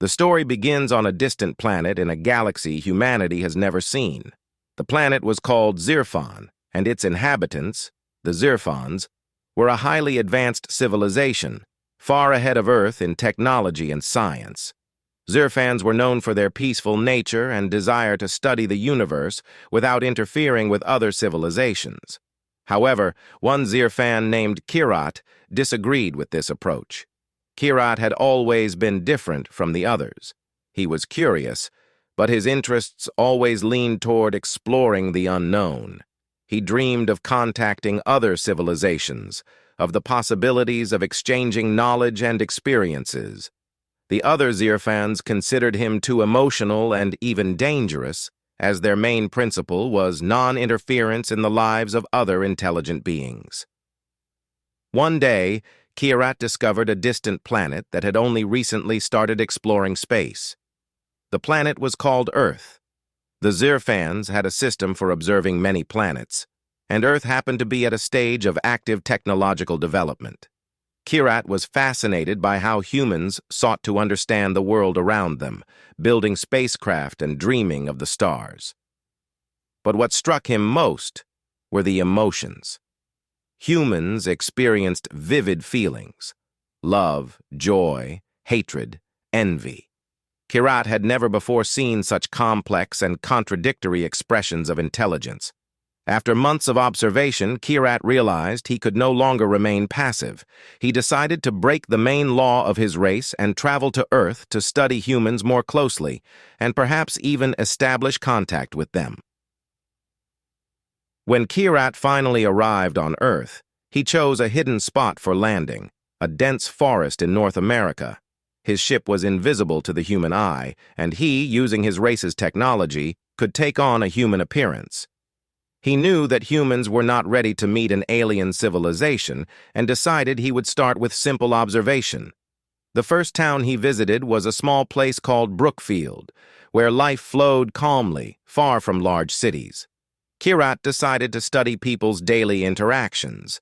The story begins on a distant planet in a galaxy humanity has never seen. The planet was called Zirfan, and its inhabitants, the Zirfans, were a highly advanced civilization, far ahead of Earth in technology and science. Zirfans were known for their peaceful nature and desire to study the universe without interfering with other civilizations. However, one Zirfan named Kirat disagreed with this approach. Kirat had always been different from the others. He was curious, but his interests always leaned toward exploring the unknown. He dreamed of contacting other civilizations, of the possibilities of exchanging knowledge and experiences. The other Zirfans considered him too emotional and even dangerous, as their main principle was non-interference in the lives of other intelligent beings. One day, Kirat discovered a distant planet that had only recently started exploring space. The planet was called Earth. The Zirfans had a system for observing many planets, and Earth happened to be at a stage of active technological development. Kirat was fascinated by how humans sought to understand the world around them, building spacecraft and dreaming of the stars. But what struck him most were the emotions. Humans experienced vivid feelings: love, joy, hatred, envy. Kirat had never before seen such complex and contradictory expressions of intelligence. After months of observation, Kirat realized he could no longer remain passive. He decided to break the main law of his race and travel to Earth to study humans more closely, and perhaps even establish contact with them. When Kirat finally arrived on Earth, he chose a hidden spot for landing, a dense forest in North America. His ship was invisible to the human eye, and he, using his race's technology, could take on a human appearance. He knew that humans were not ready to meet an alien civilization and decided he would start with simple observation. The first town he visited was a small place called Brookfield, where life flowed calmly, far from large cities. Kirat decided to study people's daily interactions.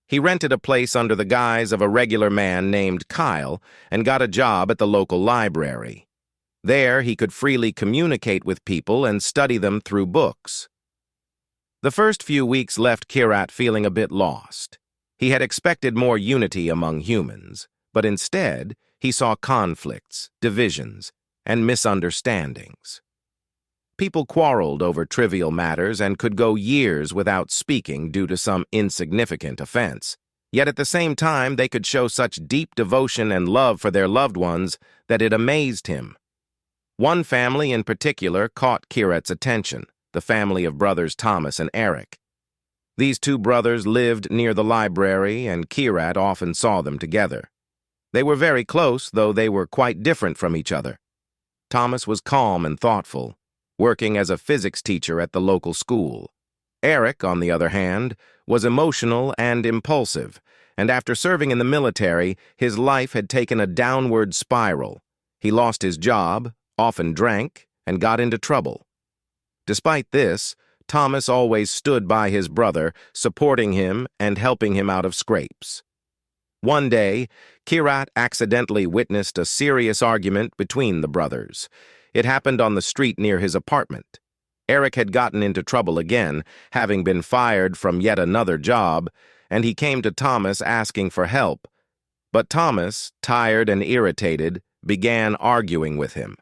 He rented a place under the guise of a regular man named Kyle and got a job at the local library. There, he could freely communicate with people and study them through books. The first few weeks left Kirat feeling a bit lost. He had expected more unity among humans, but instead, he saw conflicts, divisions, and misunderstandings. People quarreled over trivial matters and could go years without speaking due to some insignificant offense. Yet at the same time, they could show such deep devotion and love for their loved ones that it amazed him. One family in particular caught Kirat's attention: the family of brothers Thomas and Eric. These two brothers lived near the library, and Kirat often saw them together. They were very close, though they were quite different from each other. Thomas was calm and thoughtful, working as a physics teacher at the local school. Eric, on the other hand, was emotional and impulsive, and after serving in the military, his life had taken a downward spiral. He lost his job, often drank, and got into trouble. Despite this, Thomas always stood by his brother, supporting him and helping him out of scrapes. One day, Kirat accidentally witnessed a serious argument between the brothers. It happened on the street near his apartment. Eric had gotten into trouble again, having been fired from yet another job, and he came to Thomas asking for help. But Thomas, tired and irritated, began arguing with him.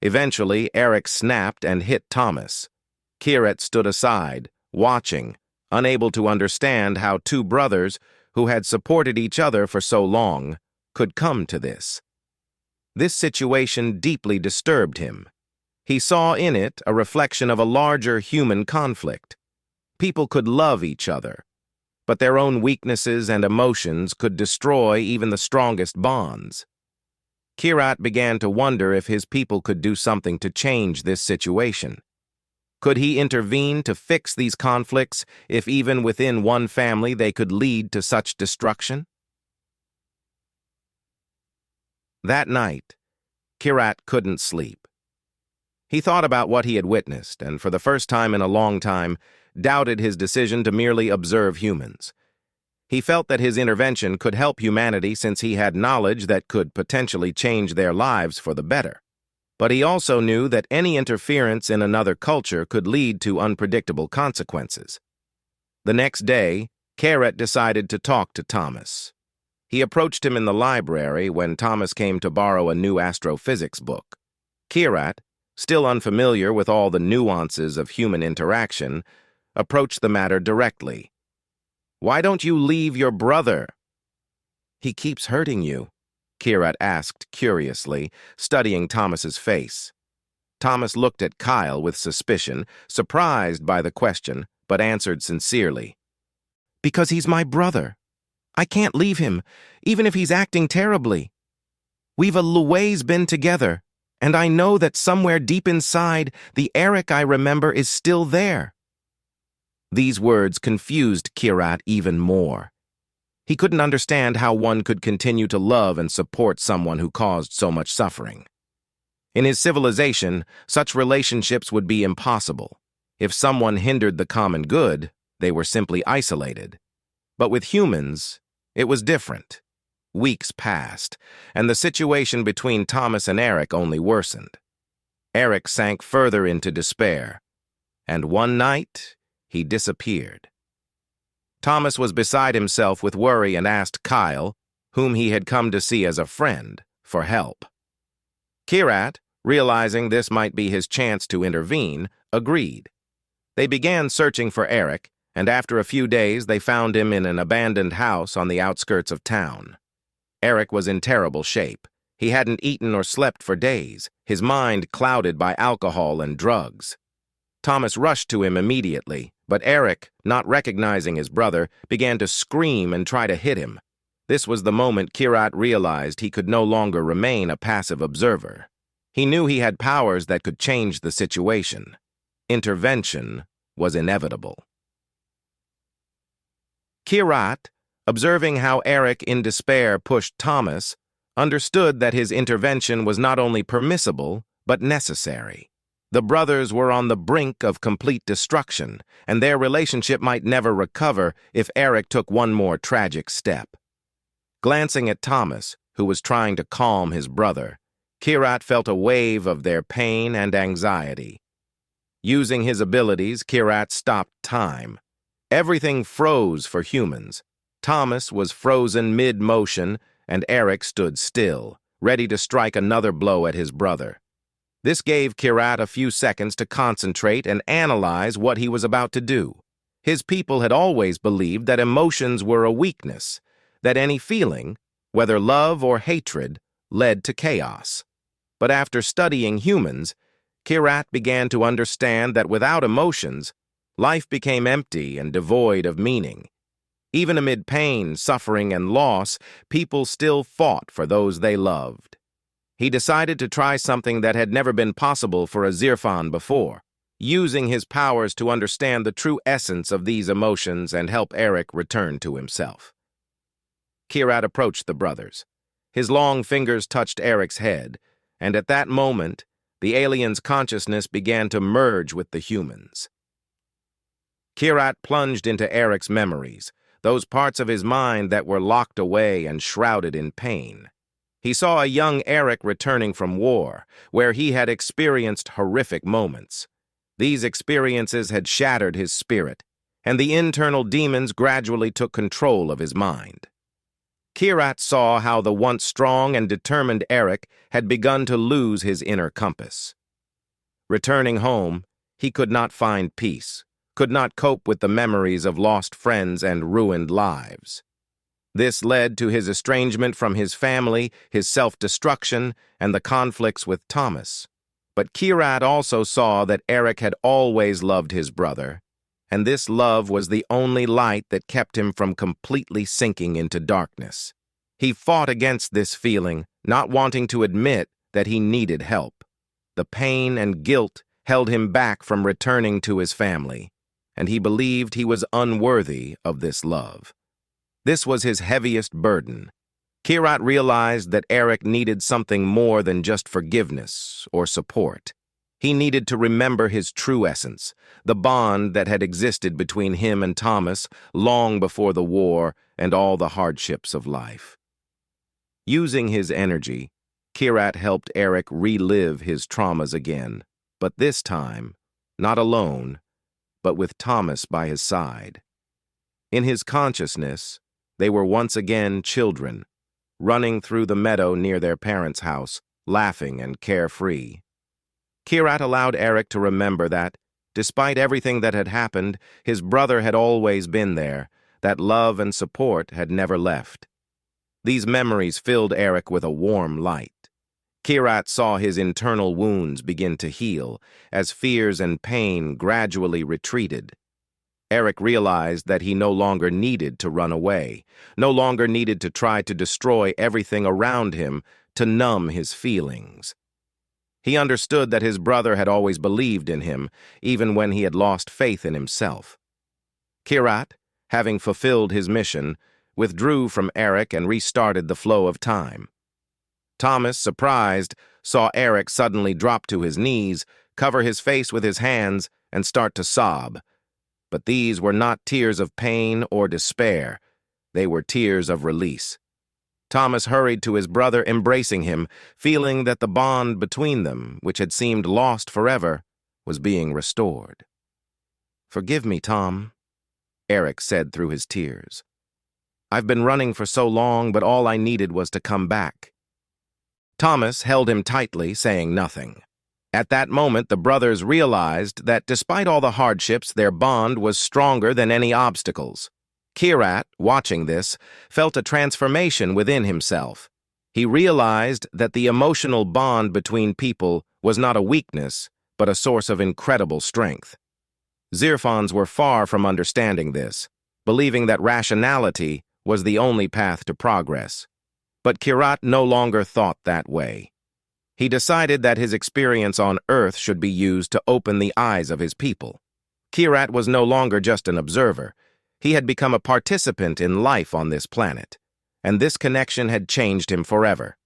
Eventually, Eric snapped and hit Thomas. Kirat stood aside, watching, unable to understand how two brothers, who had supported each other for so long, could come to this. This situation deeply disturbed him. He saw in it a reflection of a larger human conflict. People could love each other, but their own weaknesses and emotions could destroy even the strongest bonds. Kirat began to wonder if his people could do something to change this situation. Could he intervene to fix these conflicts if even within one family they could lead to such destruction? That night, Kirat couldn't sleep. He thought about what he had witnessed, and for the first time in a long time, doubted his decision to merely observe humans. He felt that his intervention could help humanity since he had knowledge that could potentially change their lives for the better. But he also knew that any interference in another culture could lead to unpredictable consequences. The next day, Kirat decided to talk to Thomas. He approached him in the library when Thomas came to borrow a new astrophysics book. Kirat, still unfamiliar with all the nuances of human interaction, approached the matter directly. "Why don't you leave your brother?" "He keeps hurting you," Kirat asked curiously, studying Thomas's face. Thomas looked at Kyle with suspicion, surprised by the question, but answered sincerely. "Because he's my brother. I can't leave him, even if he's acting terribly. We've always been together, and I know that somewhere deep inside, the Eric I remember is still there." These words confused Kirat even more. He couldn't understand how one could continue to love and support someone who caused so much suffering. In his civilization, such relationships would be impossible. If someone hindered the common good, they were simply isolated. But with humans, it was different. Weeks passed, and the situation between Thomas and Eric only worsened. Eric sank further into despair, and one night, he disappeared. Thomas was beside himself with worry and asked Kyle, whom he had come to see as a friend, for help. Kirat, realizing this might be his chance to intervene, agreed. They began searching for Eric, and after a few days they found him in an abandoned house on the outskirts of town. Eric was in terrible shape. He hadn't eaten or slept for days, his mind clouded by alcohol and drugs. Thomas rushed to him immediately, but Eric, not recognizing his brother, began to scream and try to hit him. This was the moment Kirat realized he could no longer remain a passive observer. He knew he had powers that could change the situation. Intervention was inevitable. Kirat, observing how Eric in despair pushed Thomas, understood that his intervention was not only permissible, but necessary. The brothers were on the brink of complete destruction, and their relationship might never recover if Eric took one more tragic step. Glancing at Thomas, who was trying to calm his brother, Kirat felt a wave of their pain and anxiety. Using his abilities, Kirat stopped time. Everything froze for humans. Thomas was frozen mid-motion, and Eric stood still, ready to strike another blow at his brother. This gave Kirat a few seconds to concentrate and analyze what he was about to do. His people had always believed that emotions were a weakness, that any feeling, whether love or hatred, led to chaos. But after studying humans, Kirat began to understand that without emotions, life became empty and devoid of meaning. Even amid pain, suffering, and loss, people still fought for those they loved. He decided to try something that had never been possible for a Zirfan before, using his powers to understand the true essence of these emotions and help Eric return to himself. Kirat approached the brothers. His long fingers touched Eric's head, and at that moment, the alien's consciousness began to merge with the human's. Kirat plunged into Eric's memories, those parts of his mind that were locked away and shrouded in pain. He saw a young Eric returning from war, where he had experienced horrific moments. These experiences had shattered his spirit, and the internal demons gradually took control of his mind. Kirat saw how the once strong and determined Eric had begun to lose his inner compass. Returning home, he could not find peace, could not cope with the memories of lost friends and ruined lives. This led to his estrangement from his family, his self-destruction, and the conflicts with Thomas. But Kirat also saw that Eric had always loved his brother, and this love was the only light that kept him from completely sinking into darkness. He fought against this feeling, not wanting to admit that he needed help. The pain and guilt held him back from returning to his family, and he believed he was unworthy of this love. This was his heaviest burden. Kirat realized that Eric needed something more than just forgiveness or support. He needed to remember his true essence, the bond that had existed between him and Thomas long before the war and all the hardships of life. Using his energy, Kirat helped Eric relive his traumas again, but this time, not alone, but with Thomas by his side. In his consciousness, they were once again children, running through the meadow near their parents' house, laughing and carefree. Kirat allowed Eric to remember that, despite everything that had happened, his brother had always been there, that love and support had never left. These memories filled Eric with a warm light. Kirat saw his internal wounds begin to heal, as fears and pain gradually retreated. Eric realized that he no longer needed to run away, no longer needed to try to destroy everything around him to numb his feelings. He understood that his brother had always believed in him, even when he had lost faith in himself. Kirat, having fulfilled his mission, withdrew from Eric and restarted the flow of time. Thomas, surprised, saw Eric suddenly drop to his knees, cover his face with his hands, and start to sob. But these were not tears of pain or despair. They were tears of release. Thomas hurried to his brother, embracing him, feeling that the bond between them, which had seemed lost forever, was being restored. "Forgive me, Tom," Eric said through his tears. "I've been running for so long, but all I needed was to come back." Thomas held him tightly, saying nothing. At that moment, the brothers realized that despite all the hardships, their bond was stronger than any obstacles. Kirat, watching this, felt a transformation within himself. He realized that the emotional bond between people was not a weakness, but a source of incredible strength. Zirfans were far from understanding this, believing that rationality was the only path to progress. But Kirat no longer thought that way. He decided that his experience on Earth should be used to open the eyes of his people. Kirat was no longer just an observer. He had become a participant in life on this planet, and this connection had changed him forever.